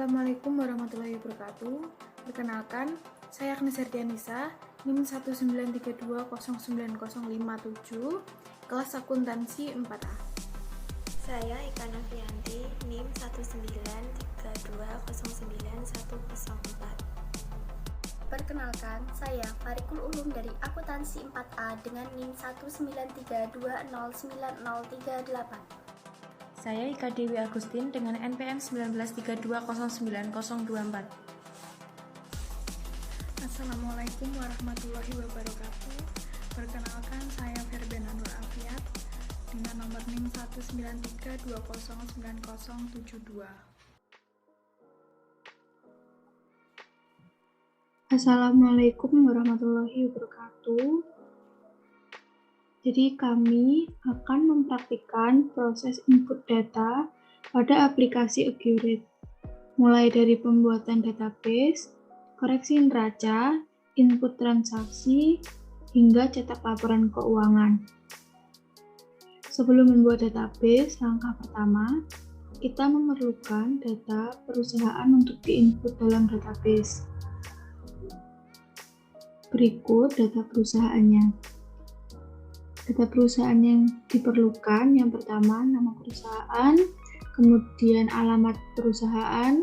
Assalamualaikum warahmatullahi wabarakatuh. Perkenalkan, saya Agnes Herdianisa, NIM 193209057, kelas akuntansi 4A. Saya Ika Novianti, NIM 193209104. Perkenalkan, saya Farikul Ulum dari Akuntansi 4A dengan NIM 193209038. Saya Ika Dewi Agustin dengan NPM 1932090024. Assalamualaikum warahmatullahi wabarakatuh. Perkenalkan, saya Ferbena Nur Afiat dengan nomor NIM 193209072. Assalamualaikum warahmatullahi wabarakatuh. Jadi kami akan mempraktikkan proses input data pada aplikasi Accurate, mulai dari pembuatan database, koreksi neraca, input transaksi, hingga cetak laporan keuangan. Sebelum membuat database, langkah pertama, kita memerlukan data perusahaan untuk diinput dalam database. Berikut data perusahaannya. Data perusahaan yang diperlukan, yang pertama nama perusahaan, kemudian alamat perusahaan,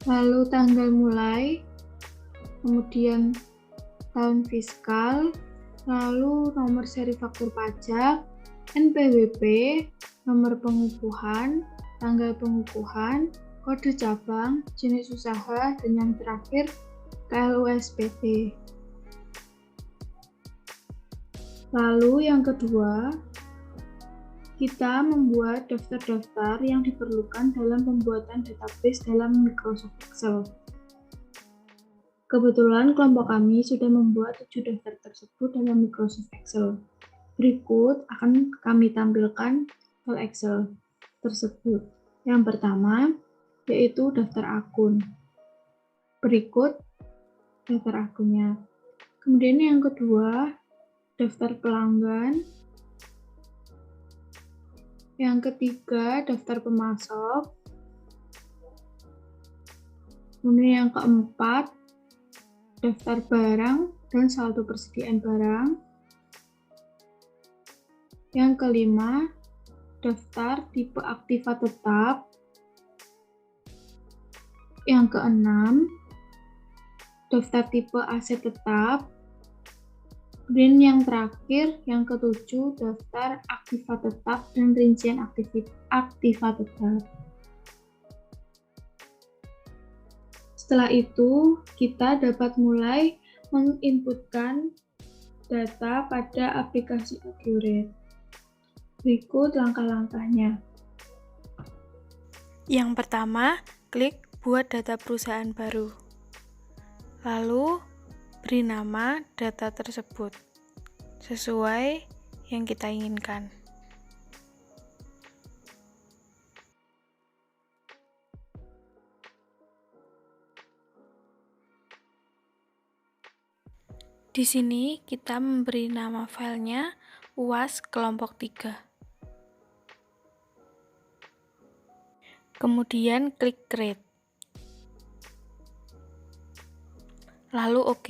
lalu tanggal mulai, kemudian tahun fiskal, lalu nomor seri faktur pajak, NPWP, nomor pengukuhan, tanggal pengukuhan, kode cabang, jenis usaha, dan yang terakhir KLUSPT. Lalu yang kedua, kita membuat daftar-daftar yang diperlukan dalam pembuatan database dalam Microsoft Excel. Kebetulan kelompok kami sudah membuat 7 daftar tersebut dalam Microsoft Excel. Berikut akan kami tampilkan file Excel tersebut. Yang pertama, yaitu daftar akun. Berikut daftar akunnya. Kemudian yang kedua, daftar pelanggan. Yang ketiga, daftar pemasok. Kemudian yang keempat, daftar barang dan saldo persediaan barang. Yang kelima, daftar tipe aktiva tetap. Yang keenam, daftar tipe aset tetap. Kemudian yang terakhir, yang ketujuh, daftar aktiva tetap dan rincian aktiva tetap. Setelah itu, kita dapat mulai menginputkan data pada aplikasi Accurate. Berikut langkah-langkahnya. Yang pertama, klik buat data perusahaan baru. Lalu, beri nama data tersebut sesuai yang kita inginkan. Di sini kita memberi nama filenya UAS kelompok 3. Kemudian klik create. Lalu OK.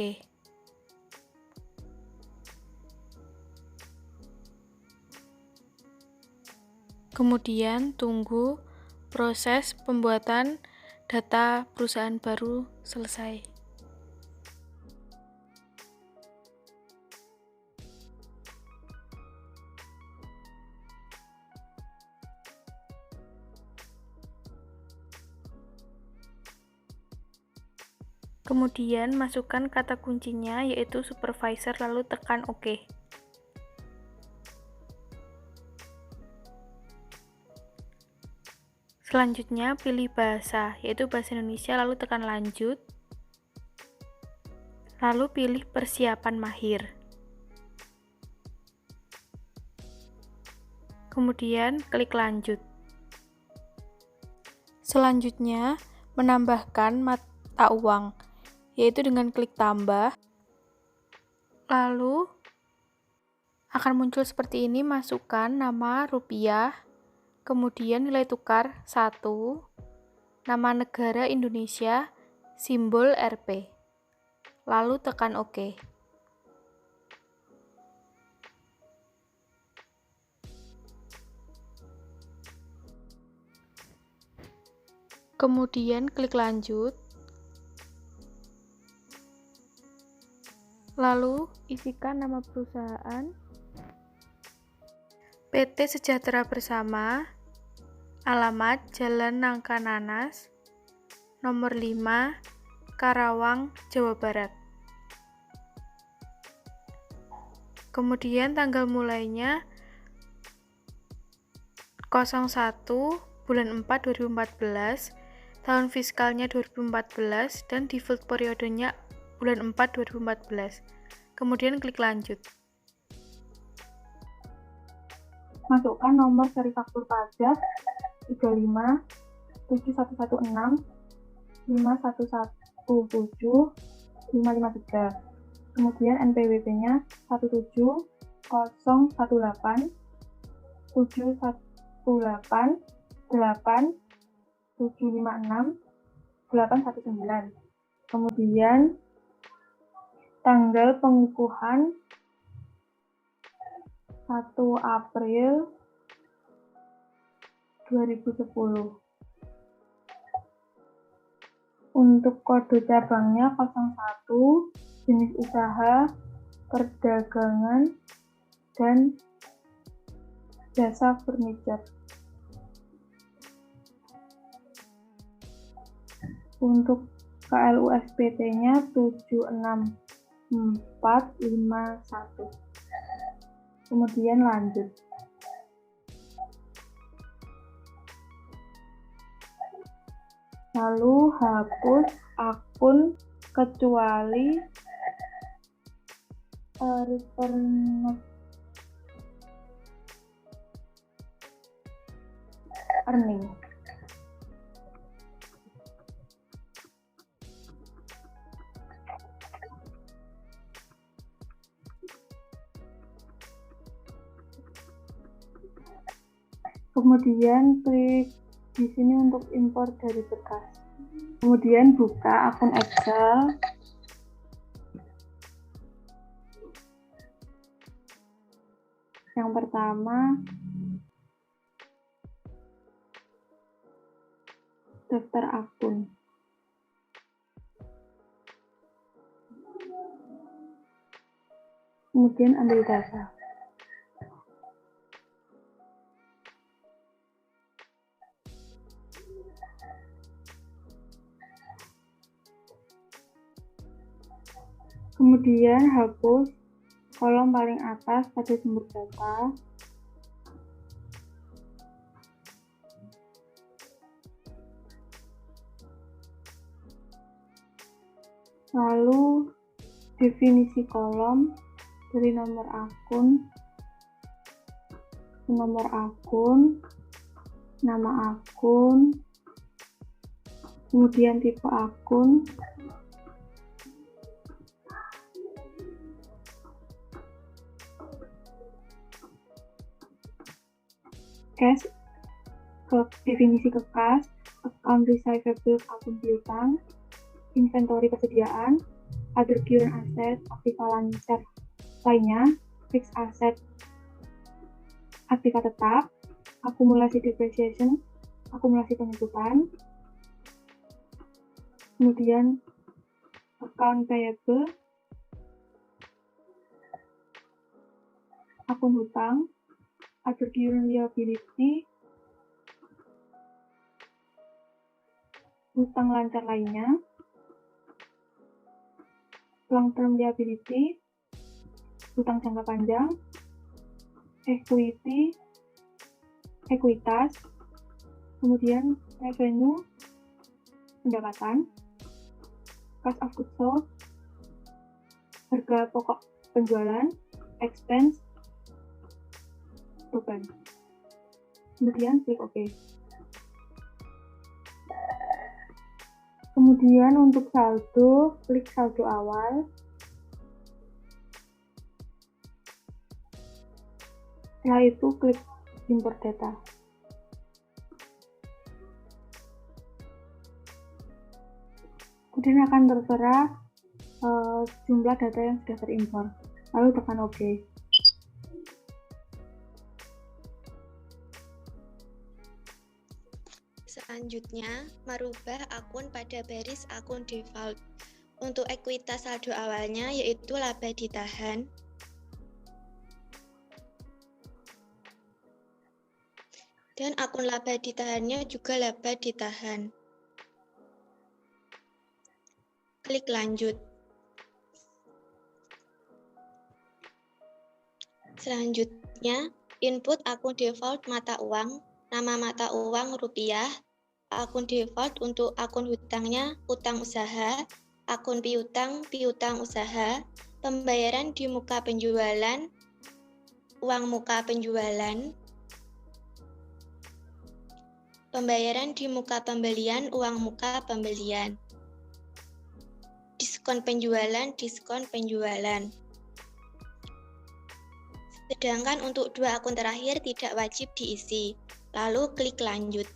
Kemudian tunggu proses pembuatan data perusahaan baru selesai. Kemudian masukkan kata kuncinya yaitu supervisor lalu tekan OK. Selanjutnya pilih bahasa yaitu bahasa Indonesia lalu tekan lanjut. Lalu pilih persiapan mahir. Kemudian klik lanjut. Selanjutnya menambahkan mata uang yaitu dengan klik tambah, lalu Akan muncul seperti ini, masukkan nama rupiah, kemudian nilai tukar 1, nama negara Indonesia, simbol Rp. Lalu tekan OK. Kemudian klik lanjut. Lalu isikan nama perusahaan, PT Sejahtera Bersama, alamat Jalan Nangka Nanas, nomor 5, Karawang, Jawa Barat. Kemudian tanggal mulainya 01 bulan 4 2014, tahun fiskalnya 2014, dan default periodenya bulan 4 2014. Kemudian klik lanjut. Masukkan nomor seri faktur pajak 35 7116 5117 553. Kemudian NPWP-nya 17018 718 8 756 819. Kemudian tanggal pengukuhan 1 April 2010. Untuk kode cabangnya 01, jenis usaha, perdagangan, dan jasa furniture. Untuk KLUSPT-nya 76451. Kemudian lanjut. Lalu hapus akun kecuali return earning. Kemudian klik di sini untuk import dari berkas. Kemudian buka akun Excel. Yang pertama, daftar akun. Kemudian ambil data. Kemudian hapus kolom paling atas pada sumber data. Lalu definisi kolom dari nomor akun, nama akun, kemudian tipe akun, cash, definisi ke kas, account receivable akun piutang, inventory persediaan, other current asset, aktiva lancar lainnya, fixed asset, aktiva tetap, akumulasi depreciation, akumulasi penyebutan, kemudian account payable, akun hutang, other current liability, hutang lancar lainnya, long term liability, hutang jangka panjang, equity, ekuitas, kemudian revenue, pendapatan, cost of goods sold, harga pokok penjualan, expense, beban. Kemudian klik OK. Kemudian untuk saldo, klik saldo awal. Setelah itu klik import data. Kemudian akan tertera jumlah data yang sudah terimpor. Lalu tekan OK. Selanjutnya, merubah akun pada baris akun default. Untuk ekuitas saldo awalnya yaitu laba ditahan. Dan akun laba ditahannya juga laba ditahan. Klik lanjut. Selanjutnya, input akun default mata uang, nama mata uang rupiah, akun default untuk akun hutangnya hutang usaha, akun piutang usaha, pembayaran di muka penjualan, uang muka penjualan, pembayaran di muka pembelian, uang muka pembelian, diskon penjualan. Sedangkan untuk dua akun terakhir tidak wajib diisi. Lalu klik lanjut.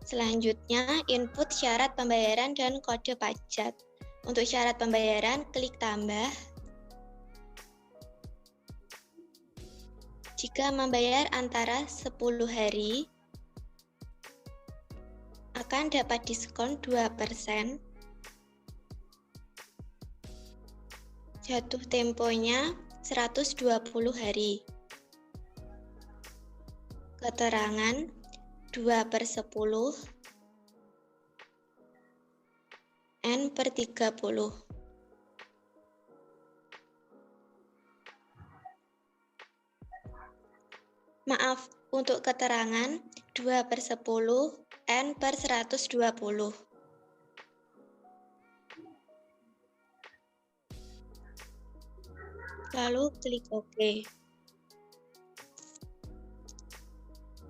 Selanjutnya, input syarat pembayaran dan kode pajak. Untuk syarat pembayaran, klik tambah. Jika membayar antara 10 hari, akan dapat diskon 2%. Jatuh temponya 120 hari. Keterangan 2/10 N/30. Maaf, untuk keterangan 2/10 N/120. Lalu klik OK.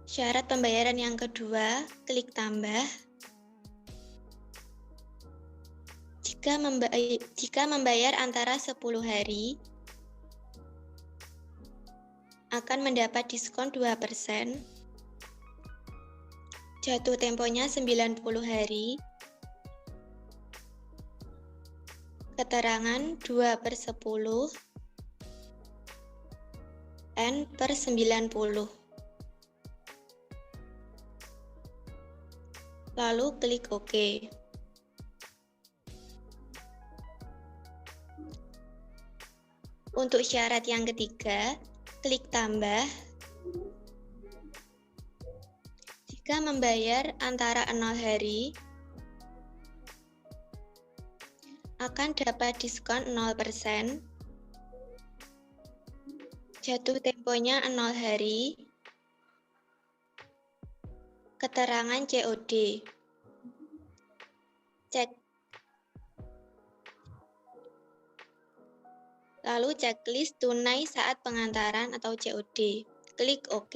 Syarat pembayaran yang kedua, klik tambah. Jika membayar antara 10 hari, akan mendapat diskon 2%. Jatuh temponya 90 hari. Keterangan 2/10 N/90. Lalu klik OK. Untuk syarat yang ketiga, klik tambah. Jika membayar antara 0 hari, akan dapat diskon 0%. Jatuh temponya 0 hari. Keterangan COD. Lalu checklist tunai saat pengantaran atau COD. Klik OK.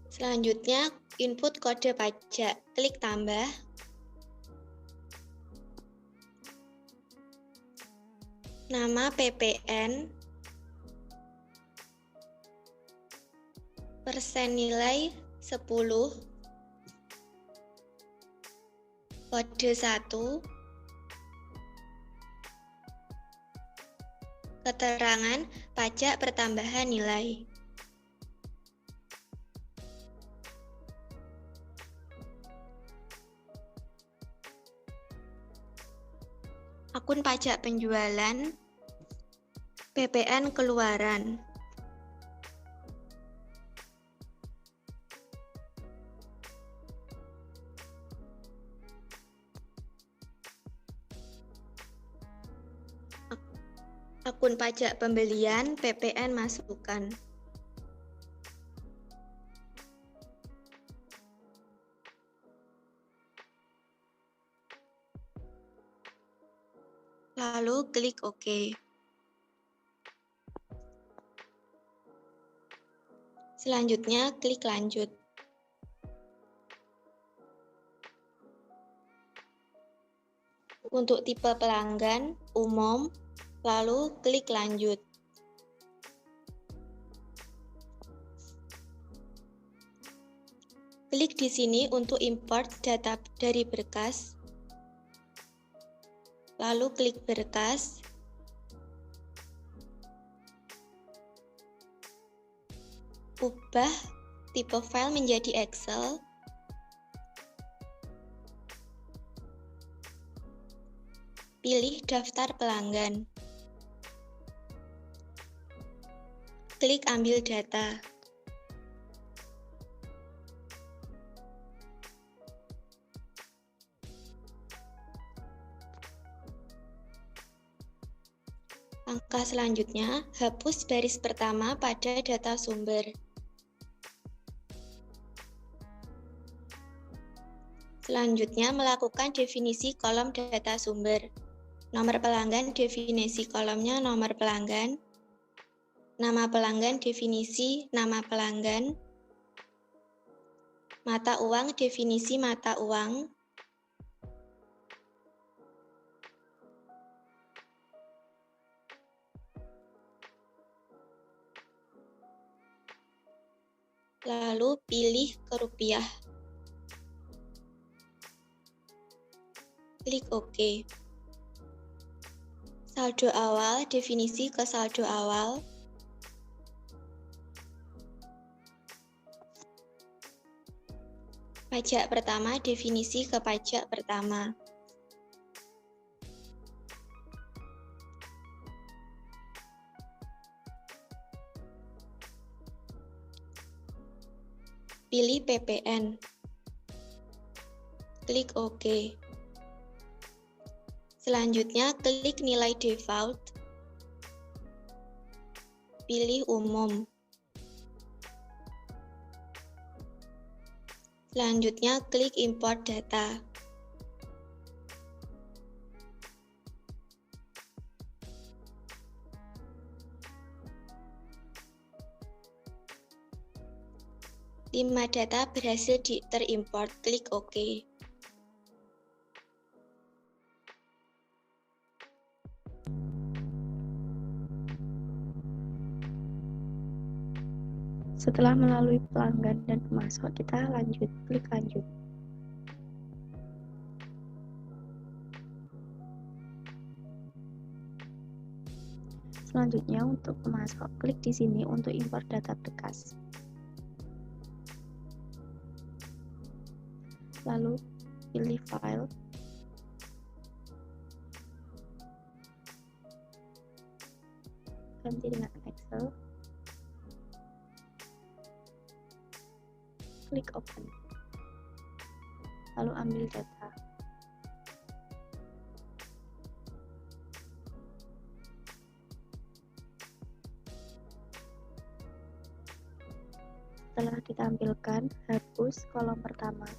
Selanjutnya, input kode pajak. Klik tambah. Nama PPN, persen nilai 10, kode 1, keterangan pajak pertambahan nilai. Akun pajak penjualan, PPN keluaran. Akun pajak pembelian, PPN masukkan. Lalu klik OK. Selanjutnya klik lanjut. Untuk tipe pelanggan, umum, lalu klik lanjut. Klik di sini untuk import data dari berkas, lalu klik berkas, ubah tipe file menjadi Excel, pilih daftar pelanggan, klik ambil data. Langkah selanjutnya, hapus baris pertama pada data sumber. Selanjutnya, melakukan definisi kolom data sumber. Nomor pelanggan, definisi kolomnya nomor pelanggan. Nama pelanggan, definisi nama pelanggan. Mata uang, definisi mata uang. Lalu pilih ke rupiah. Klik OK. Saldo awal, definisi ke saldo awal. Pajak pertama, definisi ke pajak pertama. Pilih PPN. Klik OK. Selanjutnya, klik nilai default. Pilih umum. Selanjutnya, klik import data. Lima data berhasil terimport, klik OK. Setelah melalui pelanggan dan pemasok, kita klik lanjut. Selanjutnya untuk pemasok, klik di sini untuk import data berkas. Lalu pilih file. Ganti dengan Excel. Klik open, lalu ambil data. Setelah ditampilkan, hapus kolom pertama.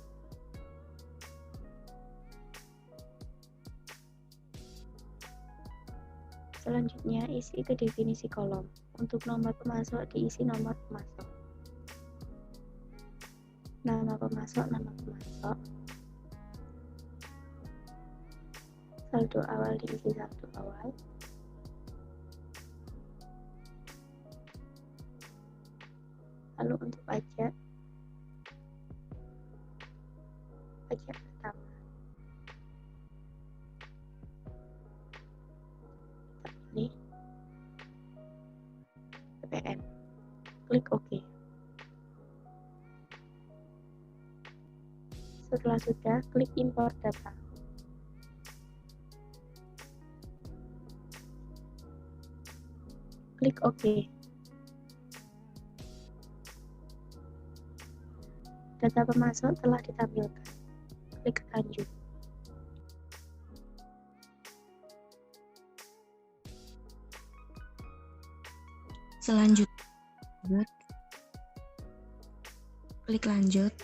Selanjutnya, isi ke definisi kolom. Untuk nomor pemasok, diisi nomor pemasok. Nama pemasok, nama pemasok. Saldo awal diisi saldo awal. Lalu untuk pajak pertama. Kita pilih PPN. Klik OK. Setelah sudah, klik import data. Klik OK. Data pemasok telah ditampilkan. Klik lanjut. Selanjutnya, klik lanjut.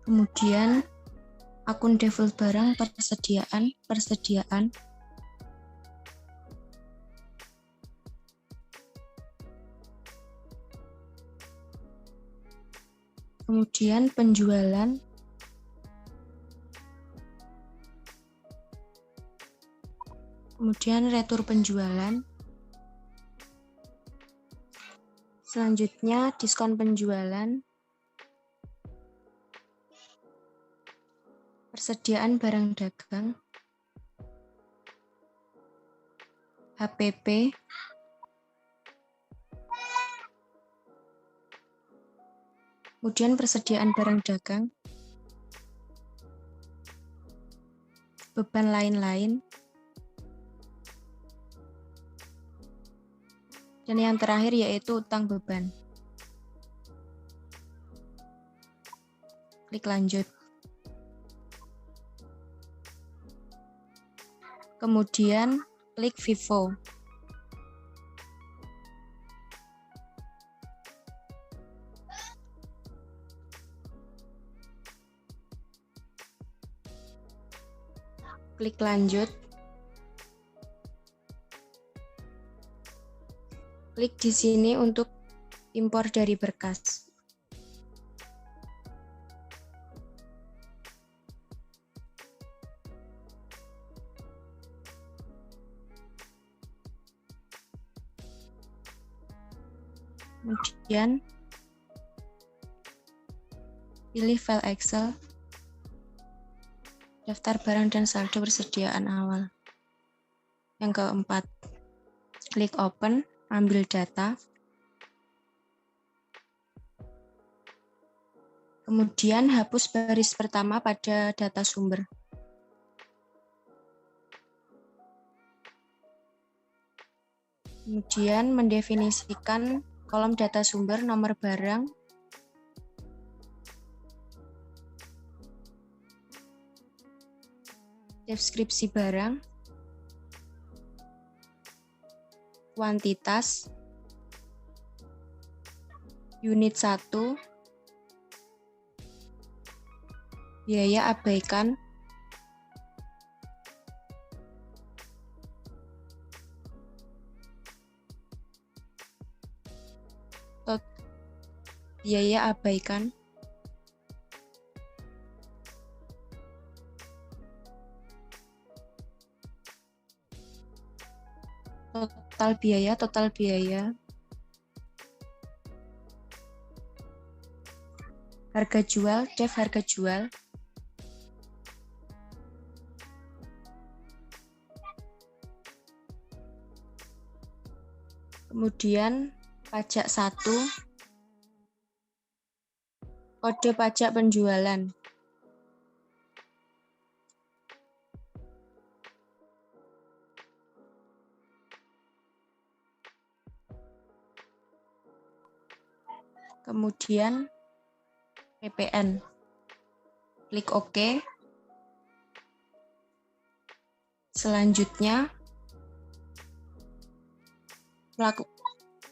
Kemudian akun default barang persediaan. kemudian penjualan, kemudian retur penjualan, selanjutnya diskon penjualan, persediaan barang dagang, HPP, kemudian persediaan barang dagang, beban lain-lain, dan yang terakhir yaitu utang beban. Klik lanjut. Kemudian klik FIFO. Klik lanjut. Klik di sini untuk impor dari berkas. Kemudian pilih file Excel, daftar barang dan saldo persediaan awal. Yang keempat, klik open, ambil data. Kemudian hapus baris pertama pada data sumber. Kemudian mendefinisikan kolom data sumber nomor barang, deskripsi barang, kuantitas, unit 1, biaya abaikan, biaya abaikan, total biaya, harga jual, def harga jual, kemudian pajak 1, kode pajak penjualan. Kemudian PPN. Klik OK. Selanjutnya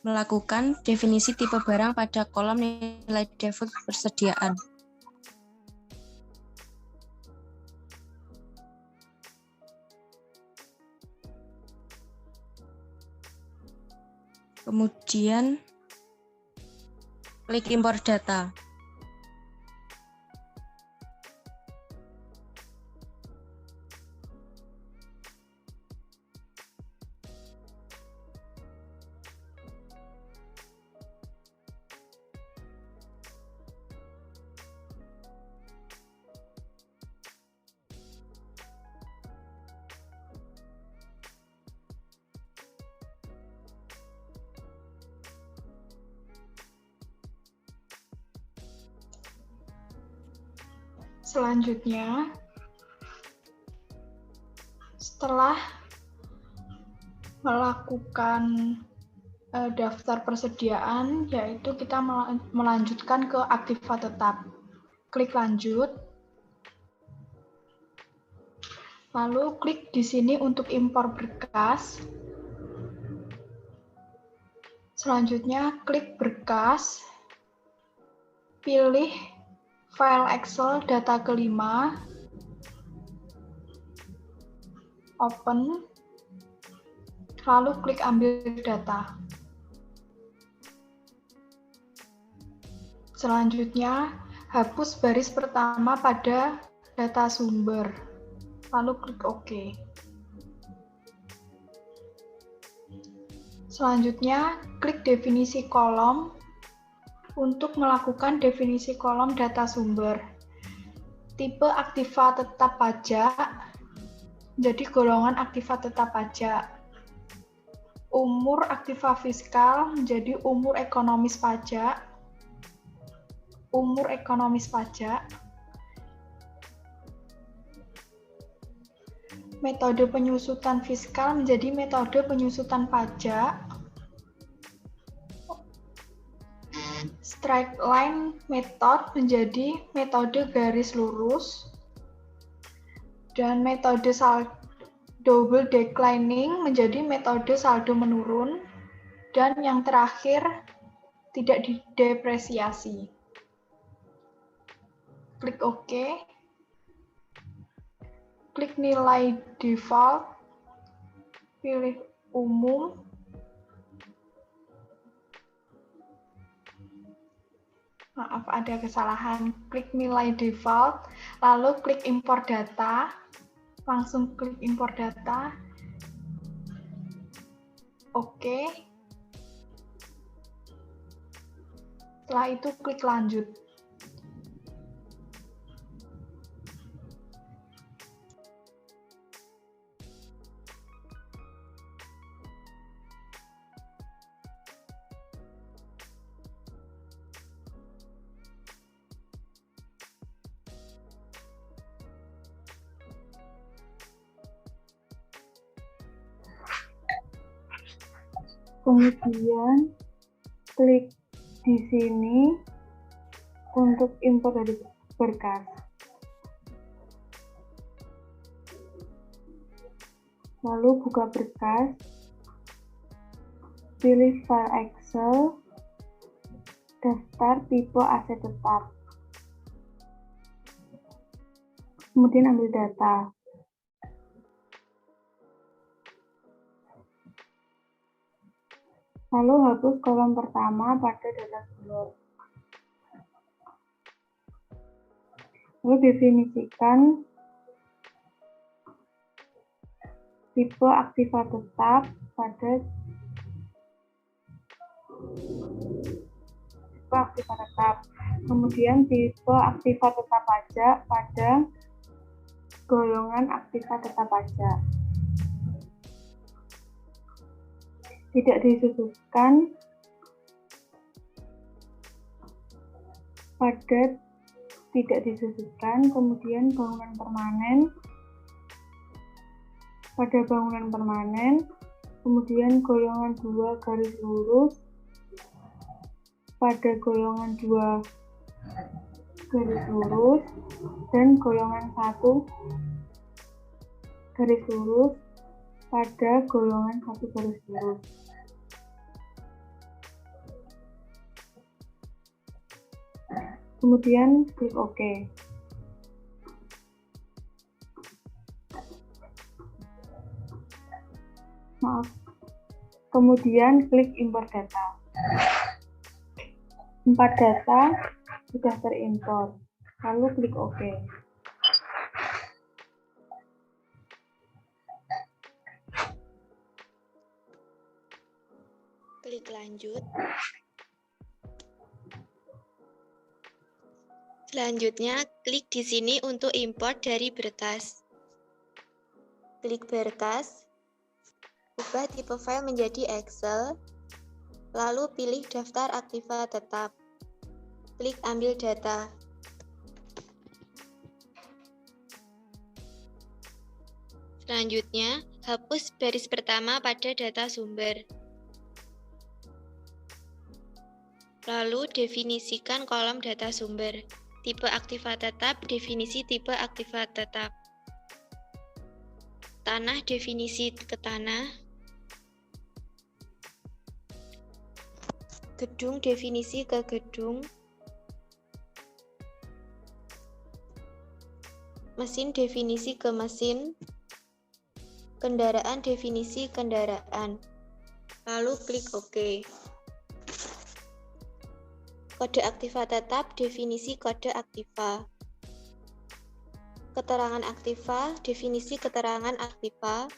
melakukan definisi tipe barang pada kolom nilai default persediaan. Kemudian klik impor data. Selanjutnya, setelah melakukan daftar persediaan, yaitu kita melanjutkan ke aktiva tetap. Klik lanjut. Lalu klik di sini untuk impor berkas. Selanjutnya klik berkas. Pilih file Excel data kelima. Open. Lalu klik ambil data. Selanjutnya, hapus baris pertama pada data sumber, lalu klik OK. Selanjutnya, klik definisi kolom untuk melakukan definisi kolom data sumber. Tipe aktiva tetap pajak, jadi golongan aktiva tetap pajak. Umur aktiva fiskal menjadi umur ekonomis pajak. Umur ekonomis pajak. Metode penyusutan fiskal menjadi metode penyusutan pajak. Straight line method menjadi metode garis lurus. Dan metode double declining menjadi metode saldo menurun. Dan yang terakhir, tidak didepresiasi. Klik OK. Klik nilai default. Pilih umum. Maaf, ada kesalahan. Klik nilai default, lalu klik import data. Langsung klik import data. Oke. Setelah itu klik lanjut. Kemudian klik di sini untuk import dari berkas. Lalu buka berkas, pilih file Excel, daftar tipe aset tetap. Kemudian ambil data. Lalu hapus kolom pertama pada data sumber. Lalu definisikan tipe aktiva tetap pada Kemudian tipe aktiva tetap pajak pada golongan aktiva tetap pajak. Tidak disususkan pada tidak disususkan, kemudian bangunan permanen pada bangunan permanen, kemudian golongan 2 garis lurus pada golongan 2 garis lurus dan golongan 1 garis lurus pada golongan 1 garis lurus. Kemudian klik OK. Maaf. Kemudian klik import data. 4 data sudah terimport. Lalu klik OK. Klik lanjut. Selanjutnya, klik di sini untuk import dari berkas. Klik berkas, ubah tipe file menjadi Excel, lalu pilih daftar aktiva tetap. Klik ambil data. Selanjutnya, hapus baris pertama pada data sumber. Lalu definisikan kolom data sumber. Tipe aktiva tetap, definisi tipe aktiva tetap. Tanah, definisi ke tanah. Gedung, definisi ke gedung. Mesin, definisi ke mesin. Kendaraan, definisi kendaraan. Lalu klik OK. Kode aktiva tetap, definisi kode aktiva. Keterangan aktiva, definisi keterangan aktiva.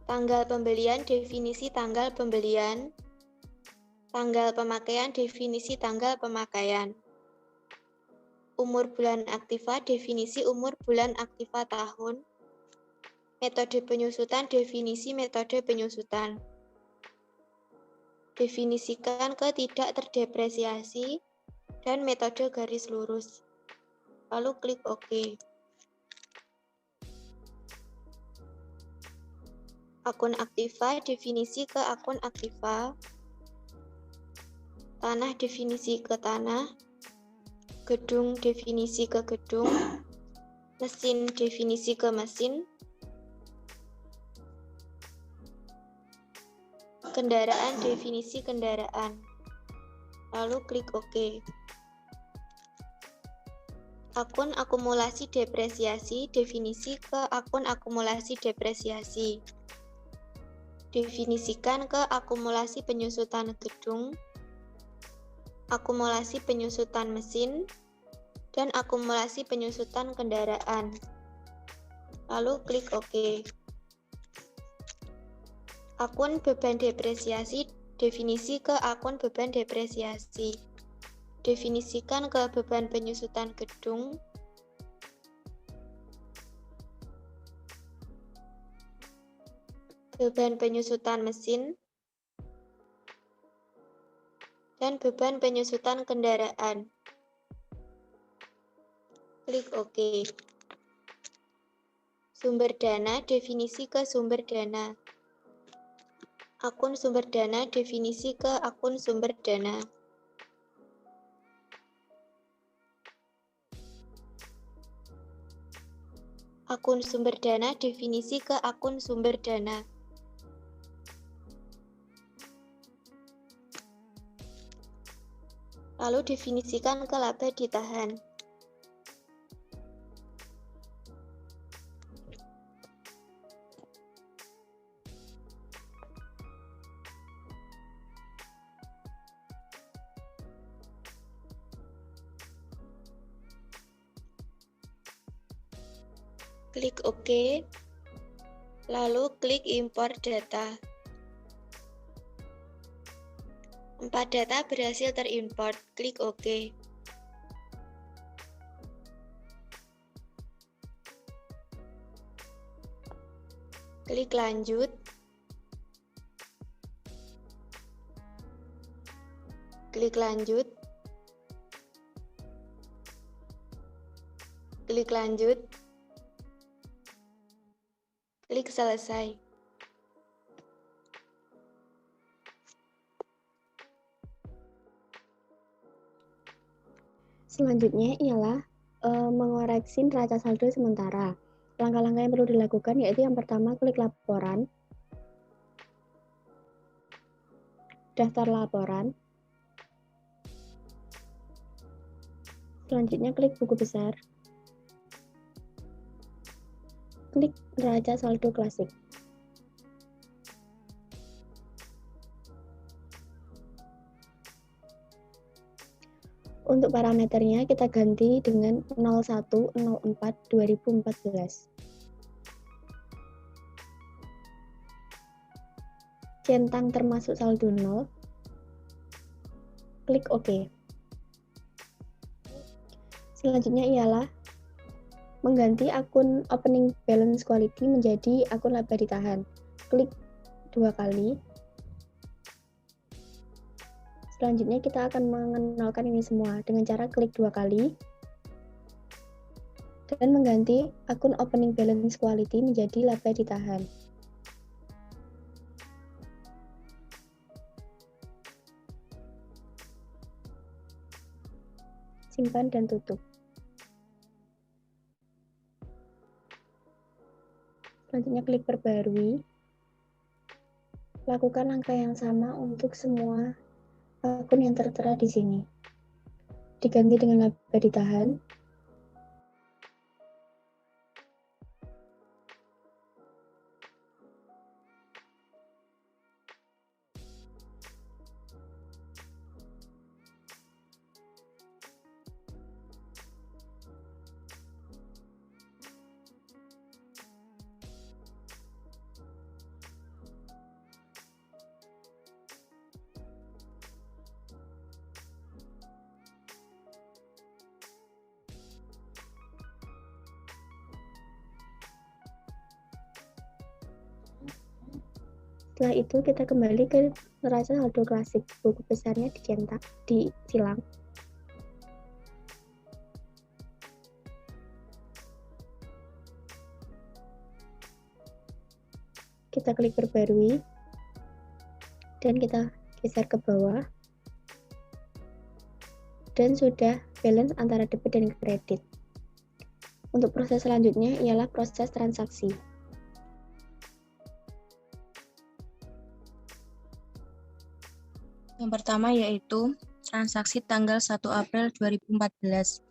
Tanggal pembelian, definisi tanggal pembelian. Tanggal pemakaian, definisi tanggal pemakaian. Umur bulan aktiva, definisi umur bulan aktiva tahun. Metode penyusutan, definisi metode penyusutan. Definisikan ketidak terdepresiasi dan metode garis lurus. Lalu klik OK. Akun aktiva, definisi ke akun aktiva. Tanah, definisi ke tanah. Gedung, definisi ke gedung. Mesin, definisi ke mesin. Kendaraan, definisi kendaraan. Lalu klik OK. Akun akumulasi depresiasi, definisi ke akun akumulasi depresiasi. Definisikan ke akumulasi penyusutan gedung, akumulasi penyusutan mesin, dan akumulasi penyusutan kendaraan. Lalu klik OK. Akun beban depresiasi, definisi ke akun beban depresiasi. Definisikan ke beban penyusutan gedung, beban penyusutan mesin, dan beban penyusutan kendaraan. Klik OK. Sumber dana, definisi ke sumber dana. Akun sumber dana, definisi ke akun sumber dana. Akun sumber dana, definisi ke akun sumber dana. Lalu definisikan ke laba ditahan. Klik OK, lalu klik import data. 4 data berhasil terimport, klik OK. Klik lanjut. Klik lanjut. Klik lanjut. Klik selesai. Selanjutnya ialah mengoreksi neraca saldo sementara. Langkah-langkah yang perlu dilakukan yaitu yang pertama, klik laporan, daftar laporan. Selanjutnya klik buku besar. Klik neraca saldo klasik. Untuk parameternya kita ganti dengan 01/04/2014. Centang termasuk saldo 0. Klik OK. Selanjutnya ialah mengganti akun opening balance quality menjadi akun laba ditahan. Klik 2 kali. Selanjutnya kita akan mengenalkan ini semua dengan cara klik 2 kali dan mengganti akun opening balance quality menjadi laba ditahan. Simpan dan tutup. Selanjutnya klik perbarui. Lakukan langkah yang sama untuk semua akun yang tertera di sini. Diganti dengan laba ditahan. Setelah itu kita kembali ke neraca saldo klasik. Buku besarnya dicetak, disilang. Kita klik perbarui dan kita geser ke bawah. Dan sudah balance antara debit dan kredit. Untuk proses selanjutnya ialah proses transaksi. Yang pertama yaitu transaksi tanggal 1 April 2014.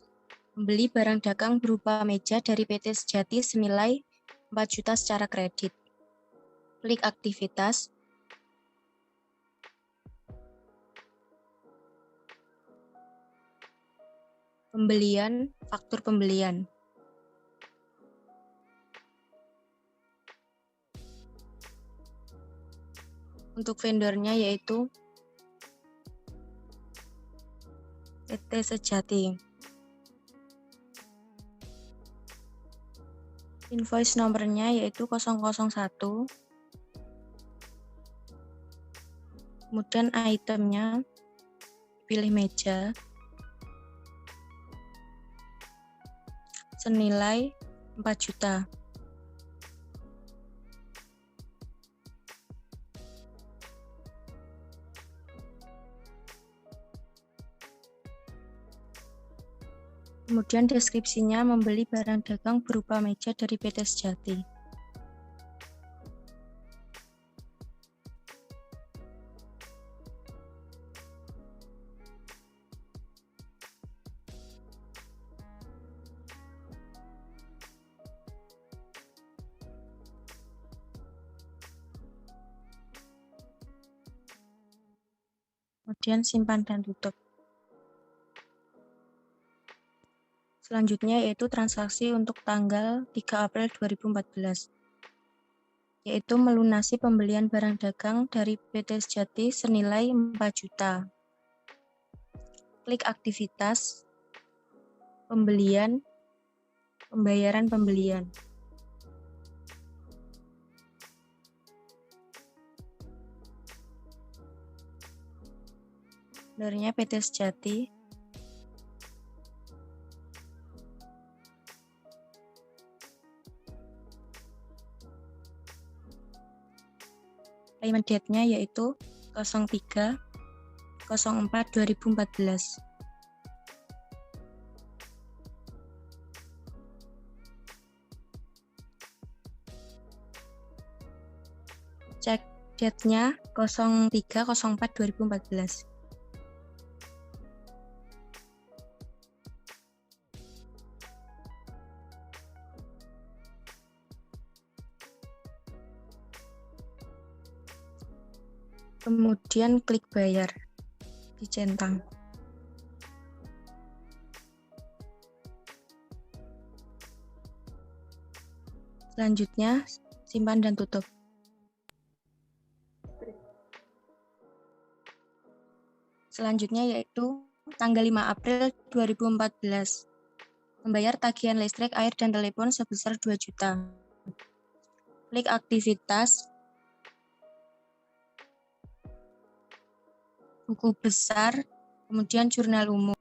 Membeli barang dagang berupa meja dari PT Sejati senilai 4 juta secara kredit. Klik aktivitas. Pembelian, faktur pembelian. Untuk vendornya yaitu PT Sejati. Invoice nomornya yaitu 001. Kemudian itemnya pilih meja. Senilai 4 juta. Kemudian deskripsinya membeli barang dagang berupa meja dari PT Sejati. Kemudian simpan dan tutup. Selanjutnya yaitu transaksi untuk tanggal 3 April 2014, yaitu melunasi pembelian barang dagang dari PT Sejati senilai 4 juta. Klik aktivitas, pembelian, pembayaran pembelian. Vendornya PT Sejati. Payment date-nya yaitu 03/04/2014. Cek date-nya 03/04/2014. Kemudian klik bayar, dicentang. Selanjutnya, simpan dan tutup. Selanjutnya yaitu tanggal 5 April 2014. Membayar tagihan listrik, air, dan telepon sebesar 2 juta. Klik aktivitas, buku besar, kemudian jurnal umum.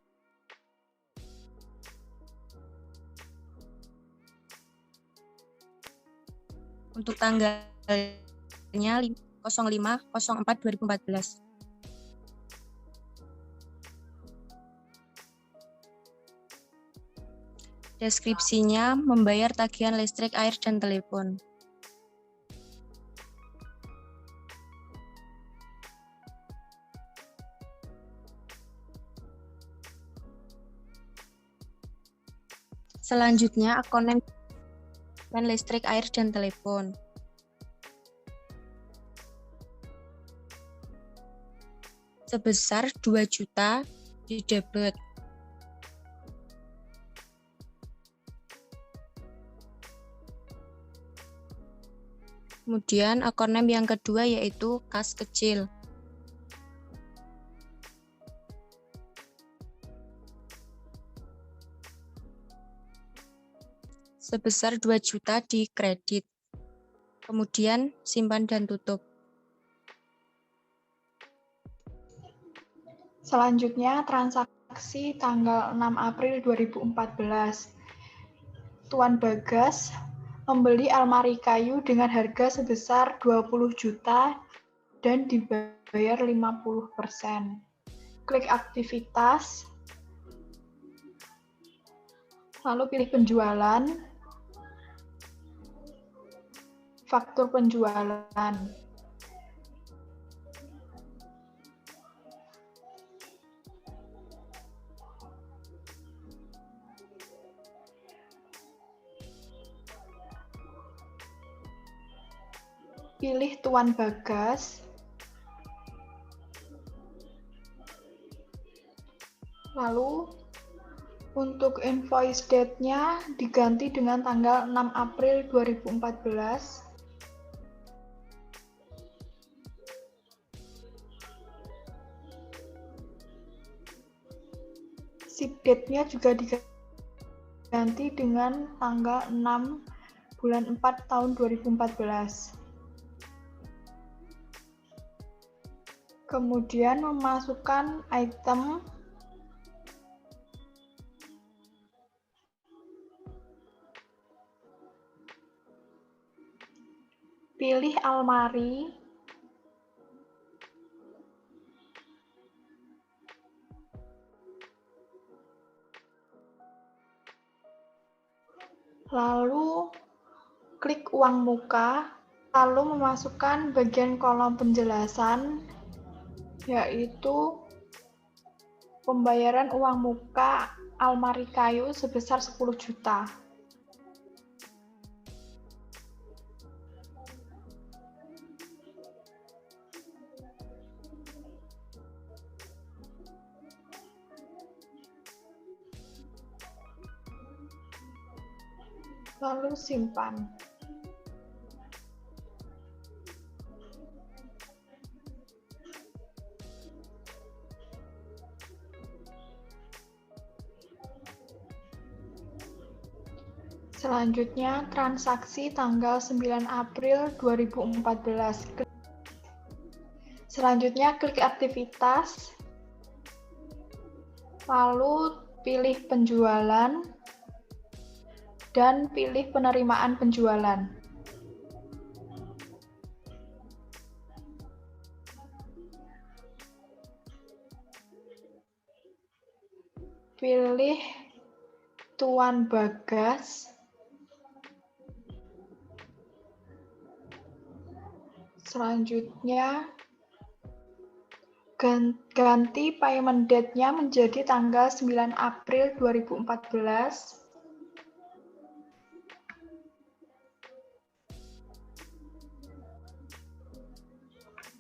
Untuk tanggalnya 05/04/2014. Deskripsinya membayar tagihan listrik, air, dan telepon. Selanjutnya, akonen listrik, air, dan telepon. Sebesar 2 juta di debit. Kemudian akronim yang kedua yaitu kas kecil. Sebesar 2 juta di kredit. Kemudian simpan dan tutup. Selanjutnya, transaksi tanggal 6 April 2014. Tuan Bagas membeli almari kayu dengan harga sebesar 20 juta dan dibayar 50%. Klik aktivitas, lalu pilih penjualan, faktur penjualan. Pilih Tuan Bagas, lalu untuk invoice date-nya diganti dengan tanggal 6 April 2014. Ship date-nya juga diganti dengan tanggal 6 bulan 4 tahun 2014. Kemudian memasukkan item pilih almari, lalu klik uang muka, lalu memasukkan bagian kolom penjelasan, yaitu pembayaran uang muka almari kayu sebesar 10 juta. Lalu simpan. Selanjutnya, transaksi tanggal 9 April 2014. Selanjutnya, klik aktivitas, lalu pilih penjualan, dan pilih penerimaan penjualan. Pilih Tuan Bagas. Selanjutnya, ganti payment date-nya menjadi tanggal 9 April 2014.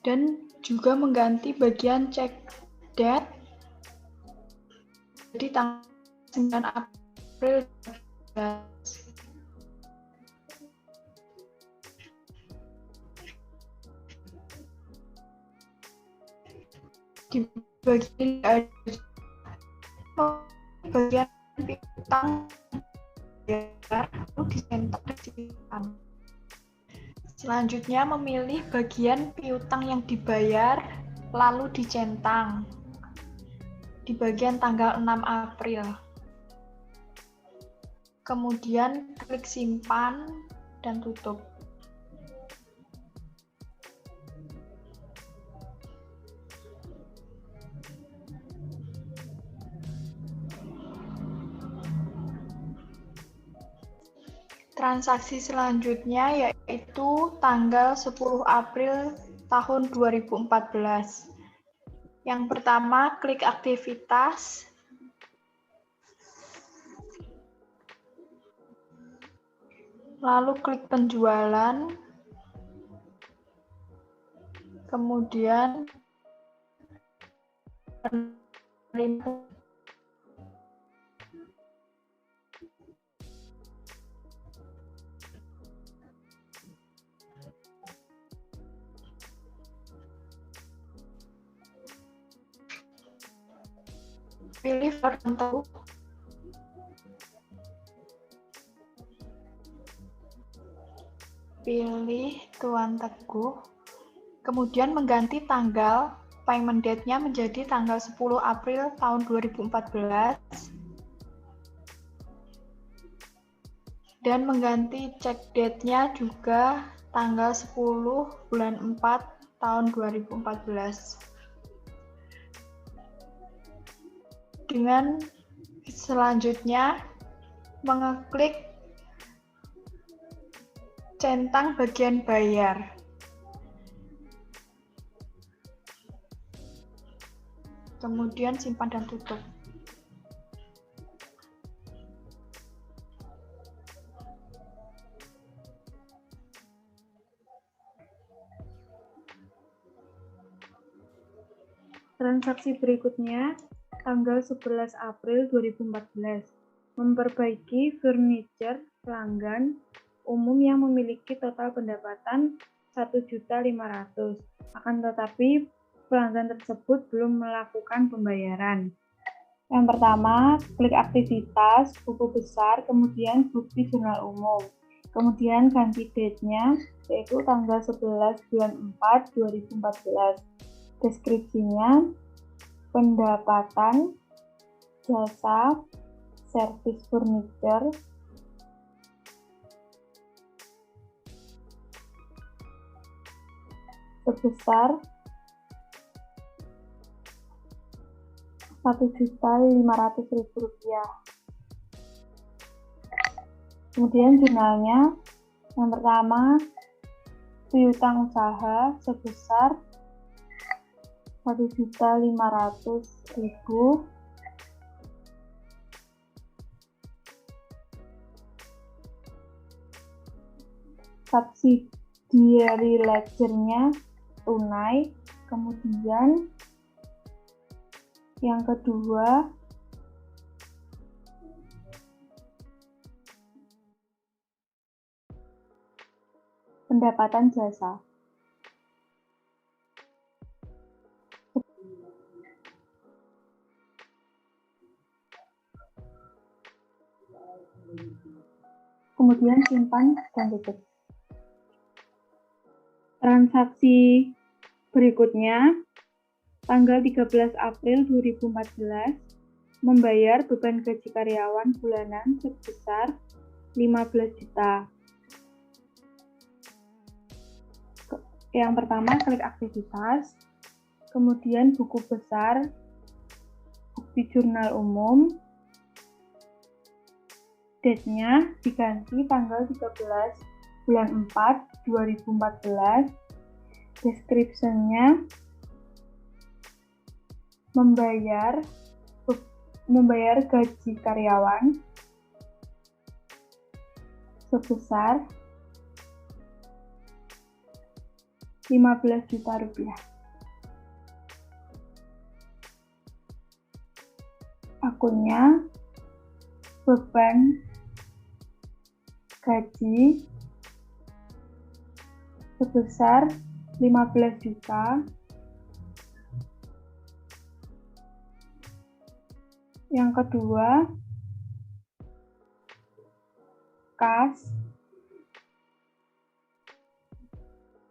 Dan juga mengganti bagian check date jadi tanggal 9 April 2014. Di bagian piutang lalu dicetak disimpan. Selanjutnya memilih bagian piutang yang dibayar lalu dicentang di bagian tanggal 6 April. Kemudian klik simpan dan tutup. Transaksi selanjutnya yaitu tanggal 10 April tahun 2014. Yang pertama, klik aktivitas. Lalu klik penjualan. Kemudian pilih tertentu. Pilih Tuan Teguh. Kemudian mengganti tanggal payment date-nya menjadi tanggal 10 April tahun 2014 dan mengganti check date-nya juga tanggal 10 bulan 4 tahun 2014. Dengan selanjutnya mengeklik centang bagian bayar. Kemudian simpan dan tutup. Transaksi berikutnya, tanggal 11 April 2014, memperbaiki furniture pelanggan umum yang memiliki total pendapatan 1.500.000. Akan tetapi, pelanggan tersebut belum melakukan pembayaran. Yang pertama, klik aktivitas, buku besar, kemudian bukti jurnal umum. Kemudian ganti date-nya, yaitu tanggal 11 bulan 4 2014. Deskripsinya, pendapatan, jasa, servis furniture, sebesar Rp1.500.000. Kemudian jurnalnya, yang pertama, piutang usaha sebesar Rp1.500.000. Subsidiary ledger-nya tunai. Kemudian yang kedua, pendapatan jasa. Kemudian simpan dan tutup. Transaksi berikutnya, tanggal 13 April 2014, membayar beban gaji karyawan bulanan sebesar 15 juta. Yang pertama, klik aktivitas, kemudian buku besar, bukti jurnal umum, date-nya diganti tanggal 13 bulan 4 2014, description-nya membayar gaji karyawan sebesar Rp15 juta. Akunnya beban gaji sebesar 15 juta. Yang kedua, kas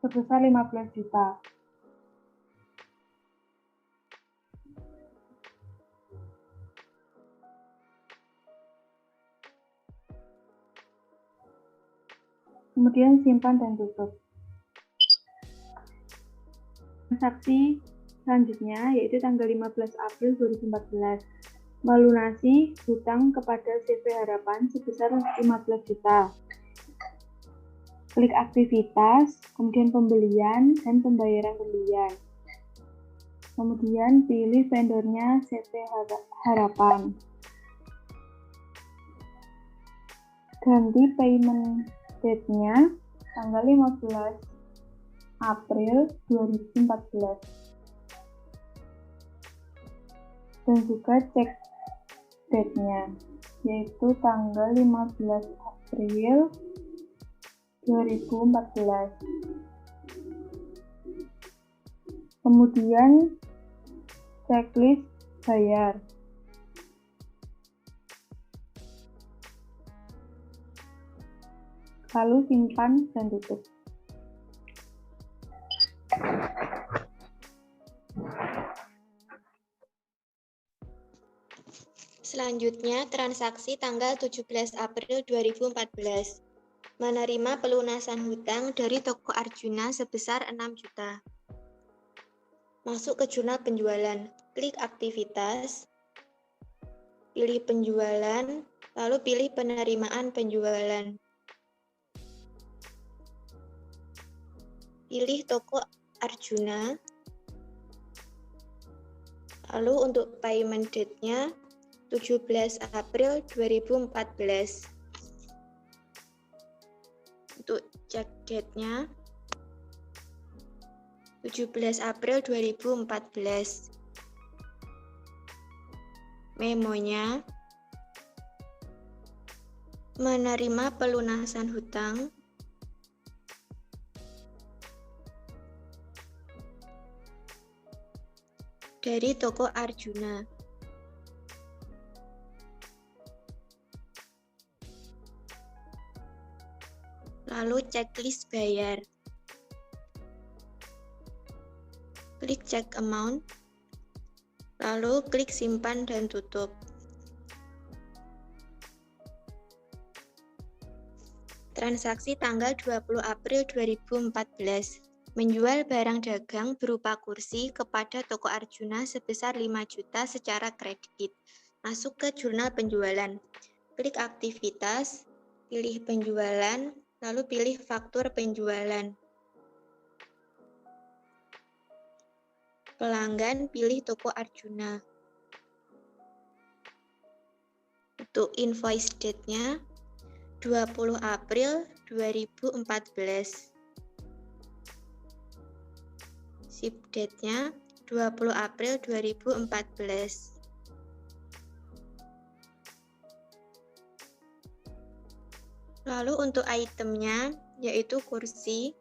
sebesar 15 juta. Kemudian simpan dan tutup. Transaksi selanjutnya yaitu tanggal 15 April 2014. Melunasi hutang kepada CV Harapan sebesar 15 juta. Klik aktivitas, kemudian pembelian dan pembayaran pembelian. Kemudian pilih vendornya CV Harapan. Ganti payment date-nya tanggal 15 April 2014. Dan juga cek date-nya, yaitu tanggal 15 April 2014. Kemudian checklist bayar. Lalu simpan dan tutup. Selanjutnya, transaksi tanggal 17 April 2014. Menerima pelunasan hutang dari toko Arjuna sebesar 6 juta. Masuk ke jurnal penjualan, klik aktivitas, pilih penjualan, lalu pilih penerimaan penjualan. Pilih toko Arjuna, lalu untuk payment date-nya 17 April 2014. Untuk check date-nya 17 April 2014. Memonya, menerima pelunasan hutang dari toko Arjuna. Lalu checklist bayar. Klik check amount, lalu klik simpan dan tutup. Transaksi tanggal 20 April 2014. Menjual barang dagang berupa kursi kepada toko Arjuna sebesar 5 juta secara kredit. Masuk ke jurnal penjualan. Klik aktivitas, pilih penjualan, lalu pilih faktur penjualan. Pelanggan, pilih toko Arjuna. Untuk invoice date-nya 20 April 2014. Ship date-nya 20 April 2014. Lalu untuk itemnya, yaitu kursi,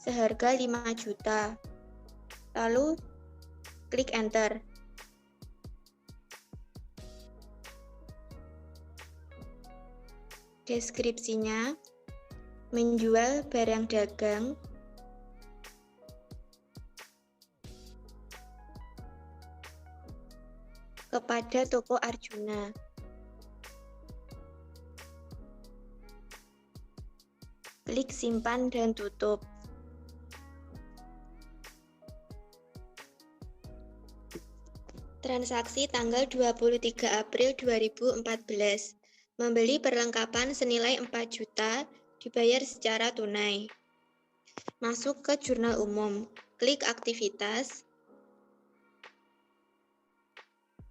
seharga 5 juta. Lalu klik enter. Deskripsinya, menjual barang dagang kepada toko Arjuna. Klik simpan dan tutup. Transaksi tanggal 23 April 2014. Membeli perlengkapan senilai 4 juta, dibayar secara tunai. Masuk ke jurnal umum, klik aktivitas,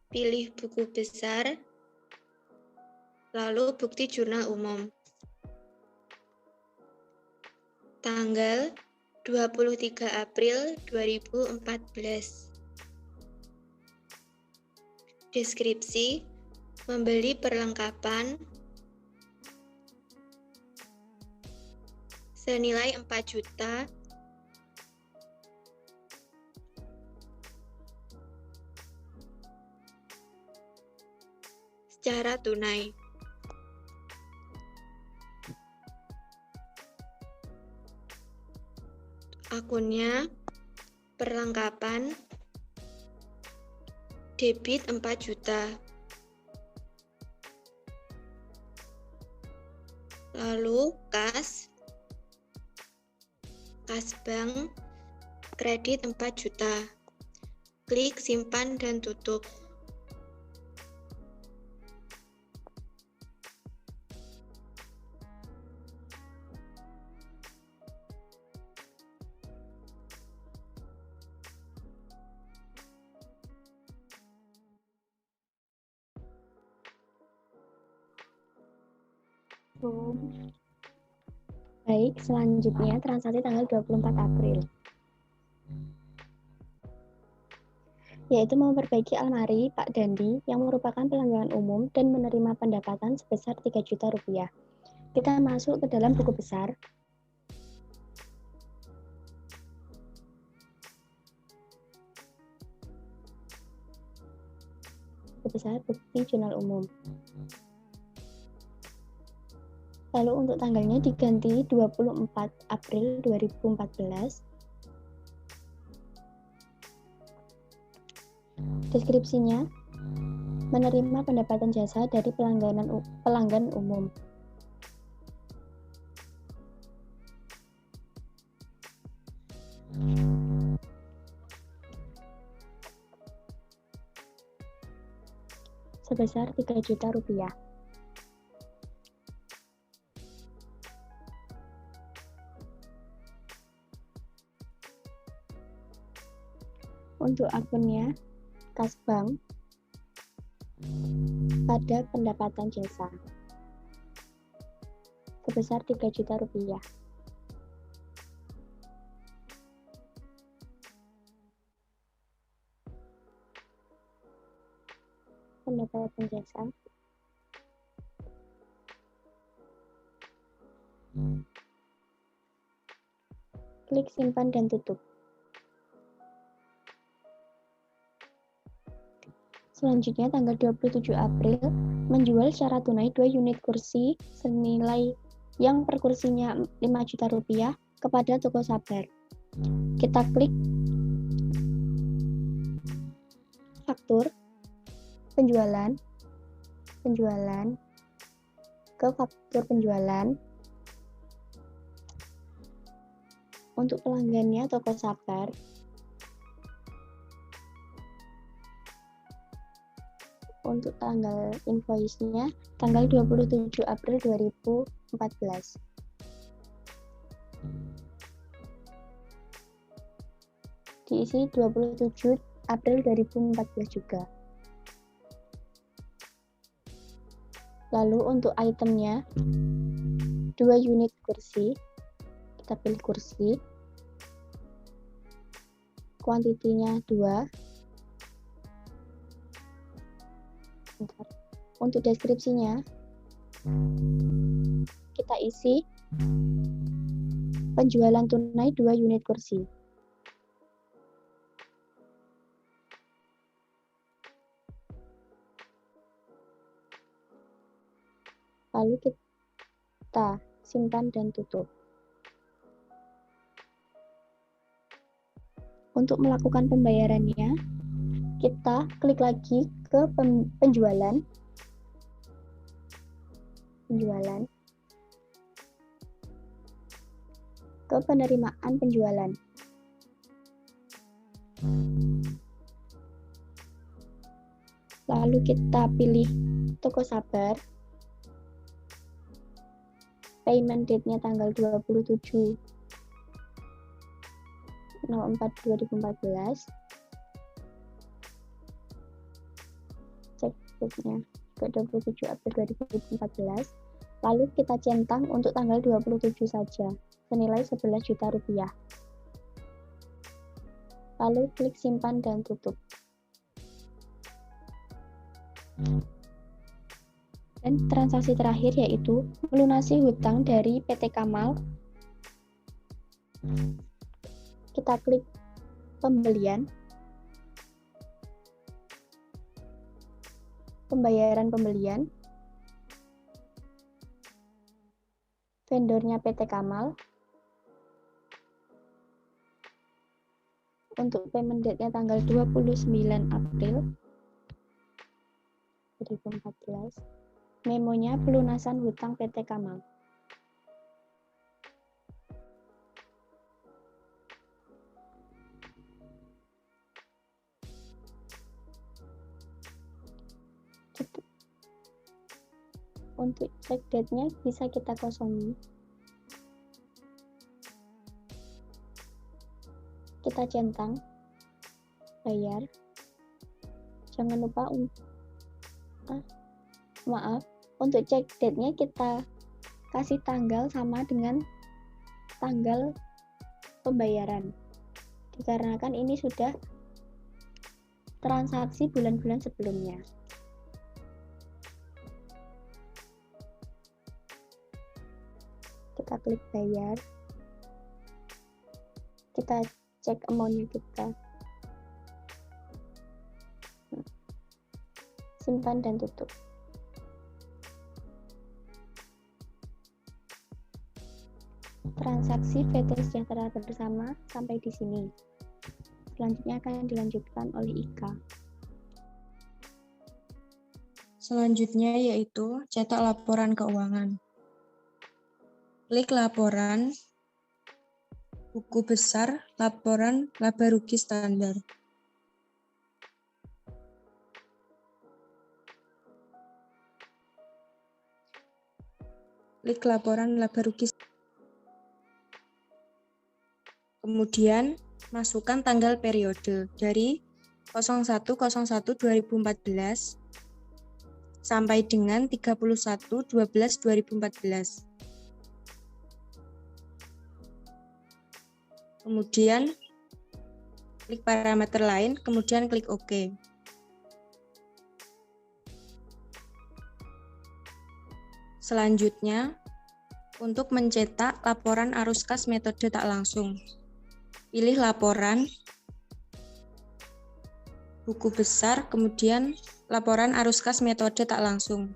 pilih buku besar, lalu bukti jurnal umum. Tanggal 23 April 2014. Deskripsi, membeli perlengkapan senilai 4 juta secara tunai. Akunnya, perlengkapan, debit 4 juta. Lalu kas bank, kredit 4 juta. Klik simpan dan tutup. Baik, selanjutnya transaksi tanggal 24 April. Yaitu memperbaiki almari Pak Dandi yang merupakan pelanggan umum dan menerima pendapatan sebesar 3 juta rupiah. Kita masuk ke dalam buku besar. Buku besar, bukti jurnal umum. Lalu untuk tanggalnya diganti 24 April 2014. Deskripsinya, menerima pendapatan jasa dari pelanggan umum. Sebesar 3 juta rupiah. Untuk akunnya, kas bank pada pendapatan jasa sebesar 3 juta rupiah. Pendapatan jasa klik simpan dan tutup. Selanjutnya tanggal 27 April menjual secara tunai 2 unit kursi senilai yang per kursinya 5 juta rupiah kepada toko Sabar. Kita klik faktur penjualan ke faktur penjualan. Untuk pelanggannya toko Sabar, untuk tanggal invoice-nya tanggal 27 April 2014. Diisi 27 April 2014 juga. Lalu untuk itemnya 2 unit kursi, kita pilih kursi, kuantitinya 2. Untuk deskripsinya kita isi penjualan tunai 2 unit kursi. Lalu kita simpan dan tutup. Untuk melakukan pembayarannya, kita klik lagi ke penjualan, ke penerimaan penjualan. Lalu kita pilih toko Sabar. Payment date-nya tanggal 27/04/2014. Cek date-nya ke 27 April 2014. Lalu kita centang untuk tanggal 27 saja, senilai 11 juta rupiah. Lalu klik simpan dan tutup. Dan transaksi terakhir yaitu melunasi hutang dari PT Kamal. Kita klik pembelian, pembayaran pembelian, vendornya PT Kamal. Untuk payment date-nya tanggal 29 April 2014. Memonya pelunasan hutang PT Kamal. Untuk cek date-nya bisa kita kosongi. Kita centang, bayar. Jangan lupa untuk cek date-nya kita kasih tanggal sama dengan tanggal pembayaran. Dikarenakan ini sudah transaksi bulan-bulan sebelumnya. Kita klik bayar. Kita cek amount-nya kita. Simpan dan tutup. Transaksi PT Sejahtera Bersama sampai di sini. Selanjutnya akan dilanjutkan oleh Ika. Selanjutnya yaitu cetak laporan keuangan. Klik laporan, buku besar, laporan laba rugi standar. Klik laporan laba rugi. Kemudian masukkan tanggal periode dari 01/01/2014 sampai dengan 31/12/2014. Kemudian klik parameter lain, kemudian klik OK. Selanjutnya, untuk mencetak laporan arus kas metode tak langsung, pilih laporan, buku besar, kemudian laporan arus kas metode tak langsung.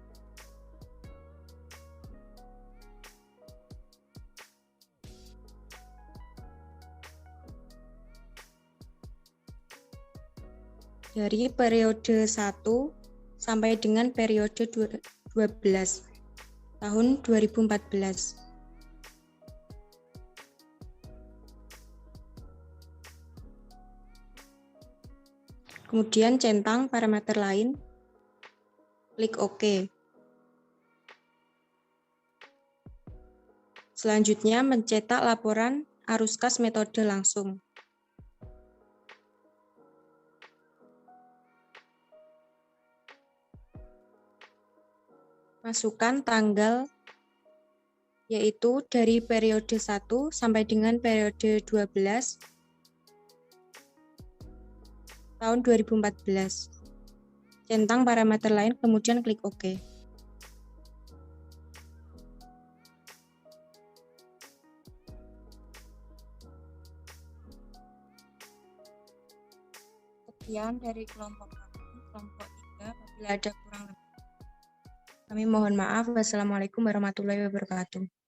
Dari periode 1 sampai dengan periode 12 tahun 2014. Kemudian centang parameter lain, klik OK. Selanjutnya mencetak laporan arus kas metode langsung. Masukkan tanggal, yaitu dari periode 1 sampai dengan periode 12 tahun 2014. Centang parameter lain, kemudian klik OK. Sekian dari kelompok 3. Apabila ada kurang lebih, kami mohon maaf. Wassalamualaikum warahmatullahi wabarakatuh.